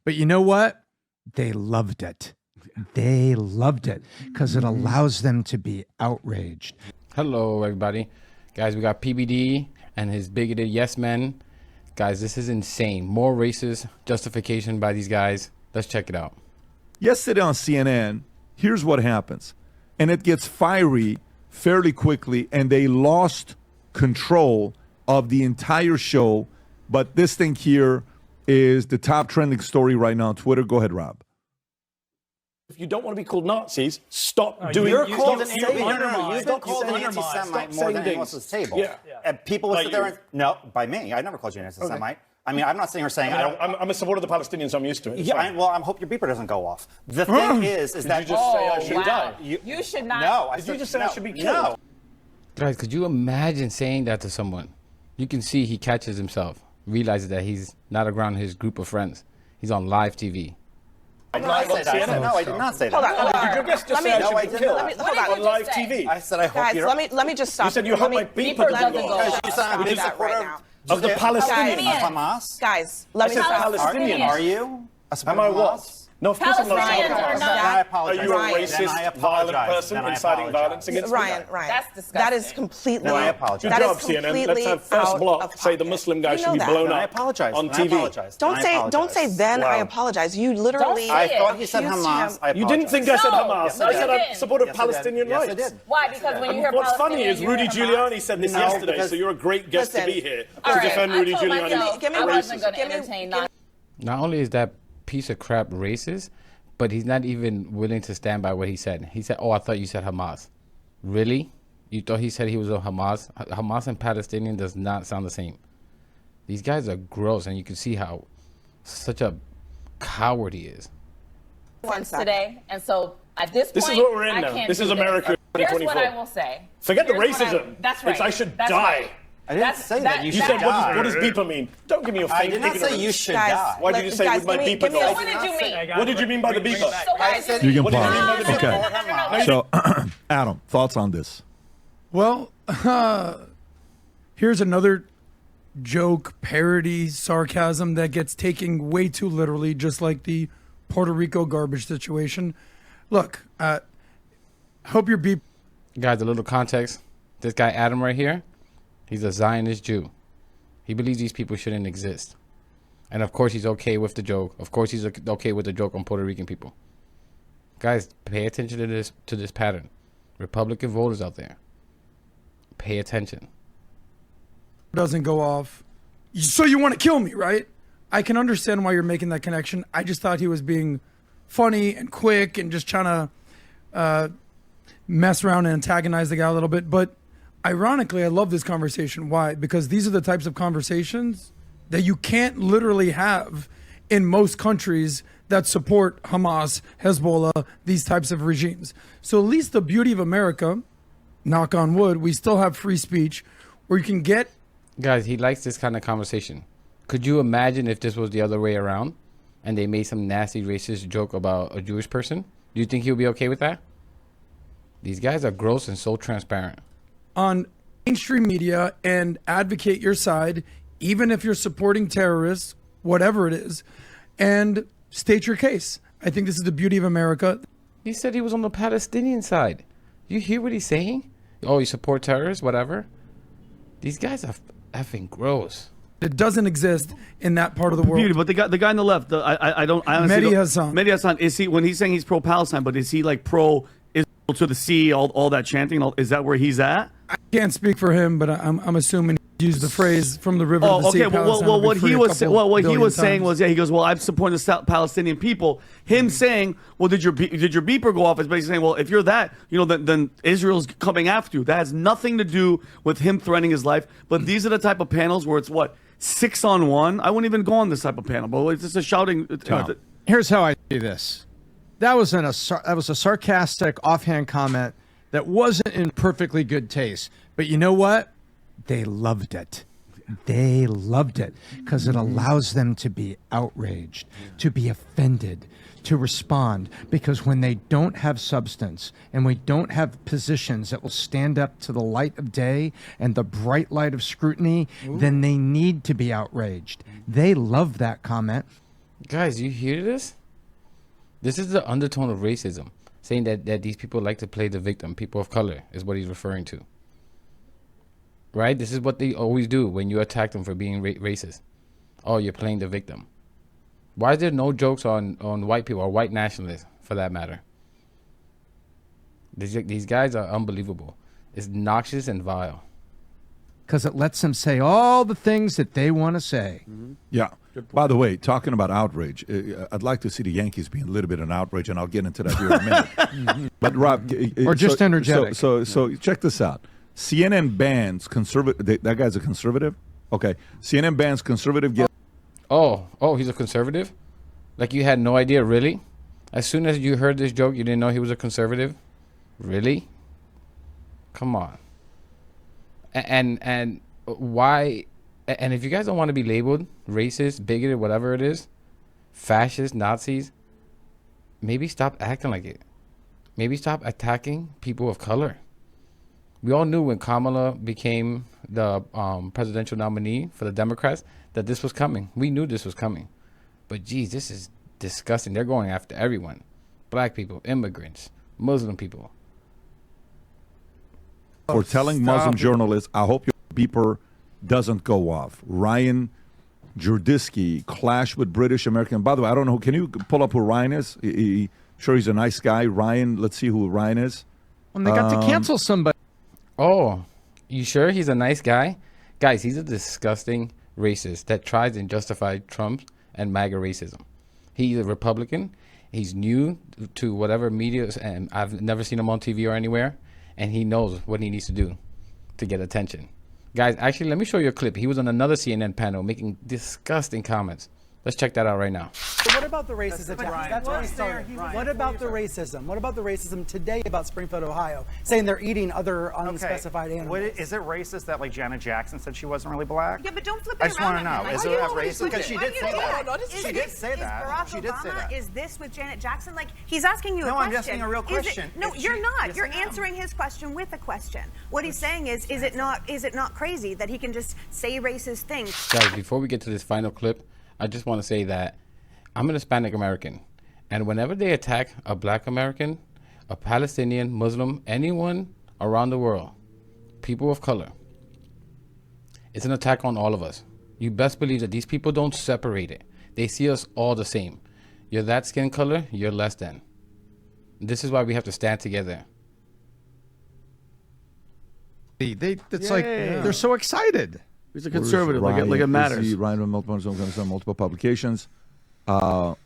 But you know what? They loved it. They loved it because it allows them to be outraged. Hello, everybody. Guys, we got PBD and his bigoted yes men. Guys, this is insane. More racist justification by these guys. Let's check it out. Yesterday on CNN, here's what happens. And it gets fiery fairly quickly, and they lost control of the entire show. But this thing here is the top trending story right now on Twitter. Go ahead, Rob. If you don't want to be called Nazis, stop doing. You're called an anti-Semite. You've been called an anti-Semite more than anyone else at the table. Yeah. And people would sit there and no, by me. I never called you an anti-Semite. Okay. I mean, I'm not sitting here saying I'm a supporter of the Palestinians. So I'm used to it. Yeah. I hope your beeper doesn't go off. The thing is that you just say I should die. You should not. No, Did you just say I should be killed? No. Guys, could you imagine saying that to someone? You can see he catches himself, realizes that he's not around his group of friends. He's on live TV. I did not say that. No, I did not say that. Hold on. Did your guest just say I should be killed on live TV? I said I hope you're... Guys, let me just stop. You said you hope my beeper doesn't go off. Because you said I'm a big supporter of the Palestinians. Of Hamas. Guys, let me said stop. Palestinians. Are you a supporter Am I of what? Hamas? No, of course I'm not. Palestinians I apologize. Are you a racist, violent person inciting violence against Ryan, me? Ryan. That's disgusting. That is completely. No, I apologize. Good That job, is CNN. completely Let's have first out block of say the pocket. Muslim guy You should know be that. blown I up apologize. on I TV. apologize. Don't say then I apologize. You literally. Don't I say thought you said accused Hamas. him. I You didn't think I said Hamas. No, I you said I didn't. supported Yes, I did. Palestinian Yes, I rights. did. Why? Because when you hear What's funny Palestinian, is you Rudy hear Hamas. Giuliani said this No, yesterday, because- so you're a great guest to Listen. be here All to right, defend I Rudy told Giuliani. myself Give me I one- wasn't going to give me- entertain give me- Not only is that piece of crap racist, but he's not even willing to stand by what he said. He said, oh, I thought you said Hamas. Really? You thought he said he was a Hamas? Hamas and Palestinian does not sound the same. These guys are gross, and you can see how such a coward he is. today, and so at this point, This is what we're in I now. can't This do is America Here's 2024. what I will say. Forget the Here's what racism. That's right. It's I should That's die. right. I didn't say that. You You should said, die. what does beeper mean? Don't give me your I fake did not say ignorance. you should Guys, die. Why did you say guys, with my give me- beeper give me go? a- What did you mean? What did you mean by the beeper? So I said You can What did you mean by pause. the beeper? Okay. So, Adam, thoughts on this? Well, here's another joke, parody, sarcasm that gets taken way too literally, just like the Puerto Rico garbage situation. Look, hope your beep. Guys, a little context. This guy, Adam, right here, he's a Zionist Jew. He believes these people shouldn't exist. And of course, he's okay with the joke. Of course, he's okay with the joke on Puerto Rican people. Guys, pay attention to this pattern. Republican voters out there, pay attention. Doesn't go off. So you want to kill me, right? I can understand why you're making that connection. I just thought he was being funny and quick and just trying to mess around and antagonize the guy a little bit. But ironically, I love this conversation. Why? Because these are the types of conversations that you can't literally have in most countries that support Hamas, Hezbollah, these types of regimes. So at least the beauty of America, knock on wood, we still have free speech where you can get. Guys, he likes this kind of conversation. Could you imagine if this was the other way around and they made some nasty racist joke about a Jewish person? Do you think he would be okay with that? These guys are gross and so transparent. On mainstream media and advocate your side, even if you're supporting terrorists, whatever it is, and state your case. I think this is the beauty of America. He said he was on the Palestinian side. You hear what he's saying? Oh, you support terrorists, whatever. These guys are effing gross. It doesn't exist in that part of the world. Beauty, but the guy on the left, I honestly Mehdi Hassan. Mehdi Hassan, is he, when he's saying he's pro-Palestine, but is he like pro-Israel to the sea, all that chanting? Is that where he's at? I can't speak for him, but I'm assuming he used the phrase from the river to the Oh, sea. okay. Well, what he was saying was, yeah, he goes, well, I'm supporting the Palestinian people. Him saying, well, did your beeper go off? Is basically saying, well, if you're that, then Israel's coming after you. That has nothing to do with him threatening his life. But these are the type of panels where it's 6-on-1. I wouldn't even go on this type of panel, but it's just a shouting. Here's how I see this. That was a sarcastic, offhand comment that wasn't in perfectly good taste. But you know what? They loved it. They loved it because it allows them to be outraged, to be offended, to respond. Because when they don't have substance and we don't have positions that will stand up to the light of day and the bright light of scrutiny, then they need to be outraged. They love that comment. Guys, you hear this? This is the undertone of racism, saying that these people like to play the victim. People of color is what he's referring to. Right? This is what they always do when you attack them for being racist. Oh, you're playing the victim. Why is there no jokes on white people or white nationalists, for that matter? These guys are unbelievable. It's noxious and vile. Because it lets them say all the things that they want to say. Mm-hmm. Yeah. By the way, talking about outrage, I'd like to see the Yankees being a little bit of outrage, and I'll get into that here in a minute. But Rob, or just energetic. So check this out. CNN bans conservative. That guy's a conservative. Okay. CNN bans conservative. Oh, he's a conservative? Like you had no idea, really? As soon as you heard this joke, you didn't know he was a conservative? Really? Come on. And why? And if you guys don't want to be labeled racist, bigoted, whatever it is, fascist, Nazis, maybe stop acting like it. Maybe stop attacking people of color. We all knew when Kamala became the presidential nominee for the Democrats that this was coming. We knew this was coming. But geez, this is disgusting. They're going after everyone. Black people, immigrants, Muslim people. For telling Muslim journalists, I hope your beeper doesn't go off. Ryan Jurdisky clashed with British American. By the way, I don't know. Can you pull up who Ryan is? Sure, he's a nice guy. Ryan, let's see who Ryan is. When they got to cancel somebody. Oh, you sure he's a nice guy? Guys, he's a disgusting racist that tries and justifies Trump and MAGA racism. He's a Republican. He's new to whatever media, and I've never seen him on TV or anywhere. And he knows what he needs to do to get attention. Guys, actually, let me show you a clip. He was on another CNN panel making disgusting comments. Let's check that out right now. What about the racism? That's where he started. What about the racism? What about the racism today about Springfield, Ohio, saying they're eating other unspecified animals? Is it racist that like Janet Jackson said she wasn't really black? Yeah, but don't flip it I just want to around. know. Is it racist? Because she did say that. She did say that. Barack She did say Obama, that. is this with Janet Jackson? Like, he's asking you a question. No, I'm asking a real question. No, If you're she- not. Yes, You're I am. answering his question with a question. What he's saying is it not crazy that he can just say racist things? Guys, before we get to this final clip, I just want to say that I'm an Hispanic American. And whenever they attack a black American, a Palestinian, Muslim, anyone around the world, people of color, it's an attack on all of us. You best believe that these people don't separate it. They see us all the same. You're that skin color, you're less than. This is why we have to stand together. They're so excited. He's a conservative, like it matters. Ryan multiple publications. Rob,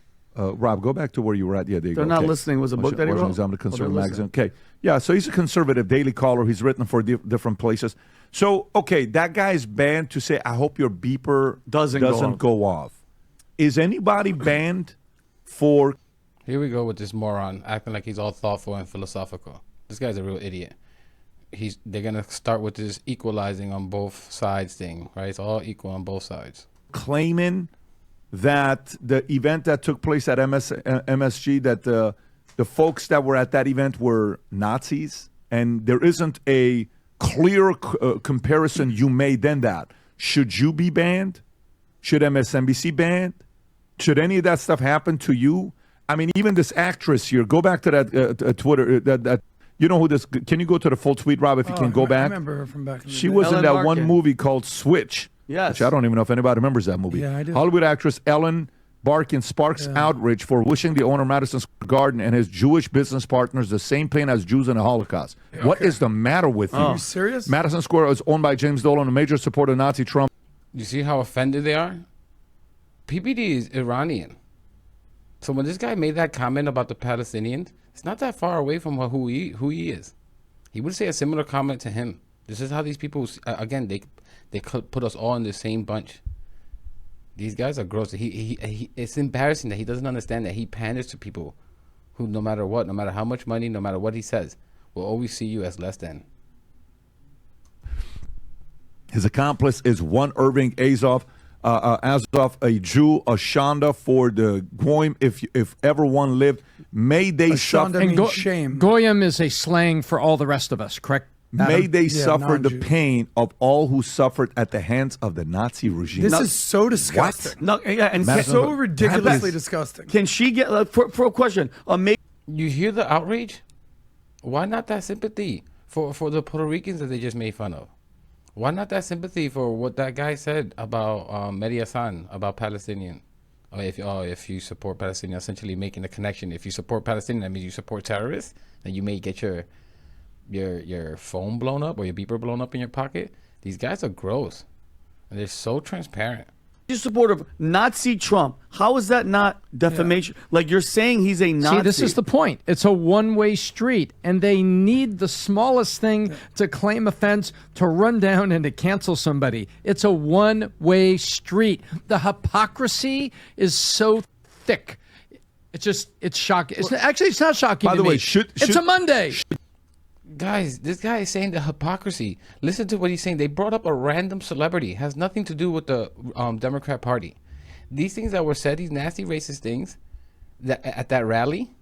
go back to where you were at. Yeah, there you They're go. not Okay. listening. Was a book that he wrote? I'm the Conservative Magazine. Okay. Yeah, so he's a conservative Daily Caller. He's written for different places. So, okay, that guy's banned to say, I hope your beeper doesn't go off. Is anybody banned for... Here we go with this moron acting like he's all thoughtful and philosophical. This guy's a real idiot. They're going to start with this equalizing on both sides thing, right? It's all equal on both sides. Claiming that the event that took place at MSG, that the folks that were at that event were Nazis, and there isn't a clear comparison you made then that. Should you be banned? Should MSNBC banned? Should any of that stuff happen to you? I mean, even this actress here, go back to that Twitter, that you know who this, can you go to the full tweet, Rob, if you can go back? I remember her from back in the She day. was in Ellen that Barkin. one movie called Switch. Yes. Which I don't even know if anybody remembers that movie. Yeah, I do. Hollywood actress Ellen Barkin sparks outrage for wishing the owner of Madison Square Garden and his Jewish business partners the same pain as Jews in the Holocaust. What is the matter with you? Are you serious? Madison Square is owned by James Dolan, a major supporter of Nazi Trump. You see how offended they are? PPD is Iranian. So when this guy made that comment about the Palestinians, it's not that far away from who he is. He would say a similar comment to him. This is how these people, again, they put us all in the same bunch. These guys are gross. It's embarrassing that he doesn't understand that he panders to people who, no matter what, no matter how much money, no matter what he says, will always see you as less than. His accomplice is one Irving Azov, a Jew, a Shonda for the Goyim, if ever one lived. May they suffer. Shonda means shame. Goyim is a slang for all the rest of us, correct? May they Yeah, suffer the non-Jew. pain of all who suffered at the hands of the Nazi regime. This is so disgusting. No, yeah, and So ridiculously Yes. disgusting. can she get for a question? You hear the outrage? Why not that sympathy for the Puerto Ricans that they just made fun of? Why not that sympathy for what that guy said about Mehdi Hassan, about Palestinian? If you support Palestinian, essentially making a connection. If you support Palestinian, that means you support terrorists, and you may get your phone blown up or your beeper blown up in your pocket. These guys are gross, and they're so transparent. You support of Nazi Trump. How is that not defamation? Like you're saying he's a Nazi. See, this is the point. It's a one-way street, and they need the smallest thing to claim offense, to run down and to cancel somebody. It's a one-way street. The hypocrisy is so thick. It's shocking. It's not shocking. By to the way, me. should it's a Monday. Guys, this guy is saying the hypocrisy. Listen to what he's saying. They brought up a random celebrity. Has nothing to do with the Democrat Party. These things that were said, these nasty racist things, that at that rally,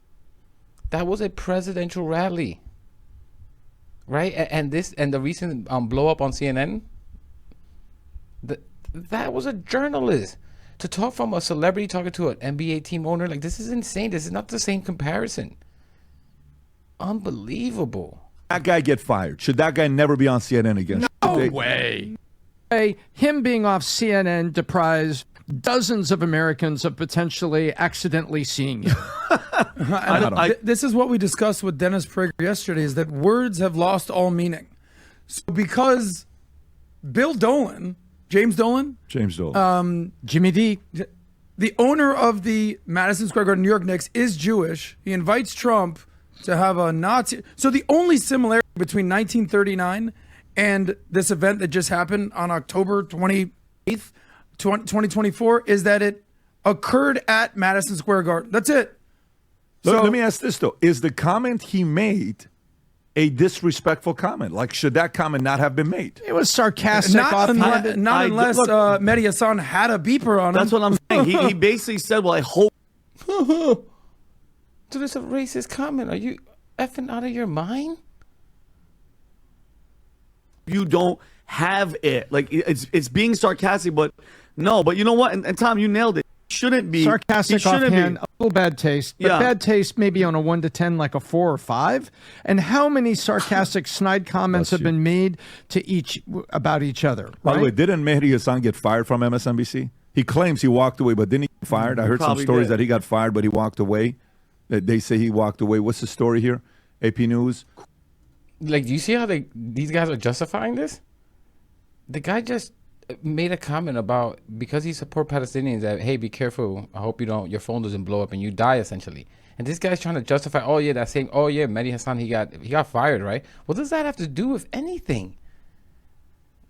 that was a presidential rally, right? And the recent blow up on CNN, that was a journalist. To talk from a celebrity talking to an NBA team owner, like, this is insane. This is not the same comparison. Unbelievable. that guy get fired? Should that guy never be on CNN again? No way. Him being off CNN deprives dozens of Americans of potentially accidentally seeing you. This is what we discussed with Dennis Prager yesterday, is that words have lost all meaning. So because Bill Dolan, James Dolan, Jimmy D, the owner of the Madison Square Garden New York Knicks, is Jewish. He invites Trump to have a Nazi. So the only similarity between 1939 and this event that just happened on October 28th, 2024, is that it occurred at Madison Square Garden. That's it. Let me ask this, though. Is the comment he made a disrespectful comment? Like, should that comment not have been made? It was sarcastic. Not unless Mehdi Hassan had a beeper on him. That's what I'm saying. He basically said, well, I hope. So that's a racist comment. Are you effing out of your mind? You don't have it. Like, it's being sarcastic, but no. But you know what? And Tom, you nailed it. Shouldn't be sarcastic offhand, a little bad taste, but bad taste maybe on a 1 to 10, like a 4 or 5. And how many sarcastic snide comments have been made to about each other? By the way, didn't Mehdi Hassan get fired from MSNBC? He claims he walked away, but didn't he get fired? I heard some stories that he got fired, but he walked away. That they say he walked away. What's the story here? AP News. Like, do you see how these guys are justifying this? The guy just made a comment about, because he support Palestinians, that, hey, be careful. I hope your phone doesn't blow up and you die, essentially. And this guy's trying to justify, Mehdi Hassan, he got fired, right? What does that have to do with anything?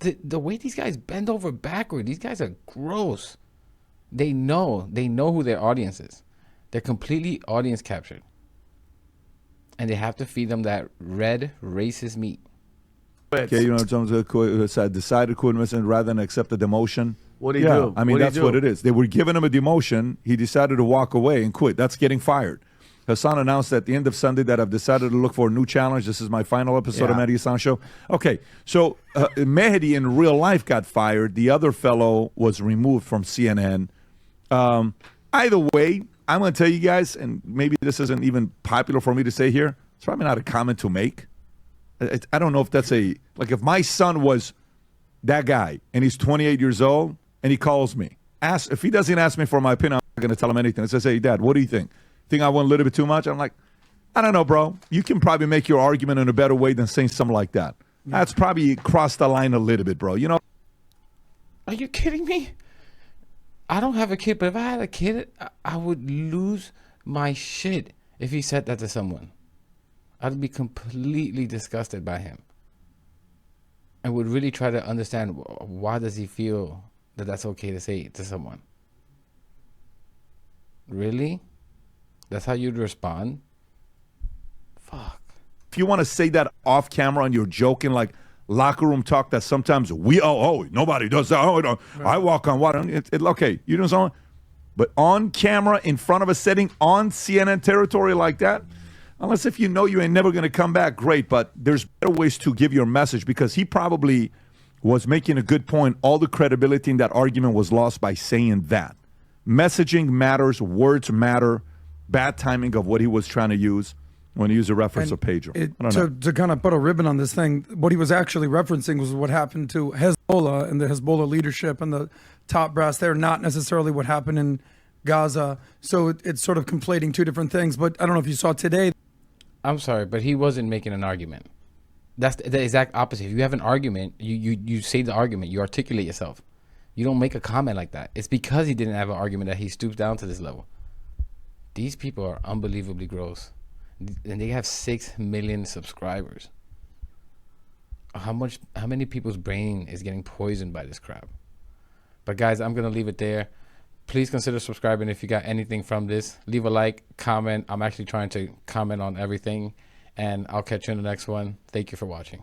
The way these guys bend over backward, these guys are gross. They know who their audience is. They're completely audience captured. And they have to feed them that red racist meat. Okay, you know, decided to quit rather than accept the demotion. What did he do? I mean, that's what it is. They were giving him a demotion. He decided to walk away and quit. That's getting fired. Hassan announced at the end of Sunday that I've decided to look for a new challenge. This is my final episode of Mehdi Hassan Show. Okay, so Mehdi in real life got fired. The other fellow was removed from CNN. Either way, I'm going to tell you guys, and maybe this isn't even popular for me to say here, it's probably not a comment to make. I don't know if that's like if my son was that guy and he's 28 years old and he calls me, if he doesn't ask me for my opinion, I'm not going to tell him anything. It says, hey, Dad, what do you think? Think I went a little bit too much? I'm like, I don't know, bro. You can probably make your argument in a better way than saying something like that. That's probably crossed the line a little bit, bro. You know? Are you kidding me? I don't have a kid, but if I had a kid, I would lose my shit if he said that to someone. I'd be completely disgusted by him. I would really try to understand, why does he feel that that's okay to say to someone? Really? That's how you'd respond? Fuck. If you want to say that off camera and you're joking, like locker room talk that sometimes nobody does that. I walk on water. Okay, you know something? But on camera, in front of a setting, on CNN territory like that, Unless if you know you ain't never going to come back, great. But there's better ways to give your message, because he probably was making a good point. All the credibility in that argument was lost by saying that. Messaging matters. Words matter. Bad timing of what he was trying to use when he used a reference of Pedro. To kind of put a ribbon on this thing, what he was actually referencing was what happened to Hezbollah and the Hezbollah leadership and the top brass there, not necessarily what happened in Gaza. So it's sort of conflating two different things. But I don't know if you saw today. I'm sorry, but he wasn't making an argument. That's the exact opposite. If you have an argument, you say the argument, you articulate yourself. You don't make a comment like that. It's because he didn't have an argument that he stooped down to this level. These people are unbelievably gross. And they have 6 million subscribers. How many people's brain is getting poisoned by this crap? But guys, I'm going to leave it there. Please consider subscribing if you got anything from this. Leave a like, comment. I'm actually trying to comment on everything. And I'll catch you in the next one. Thank you for watching.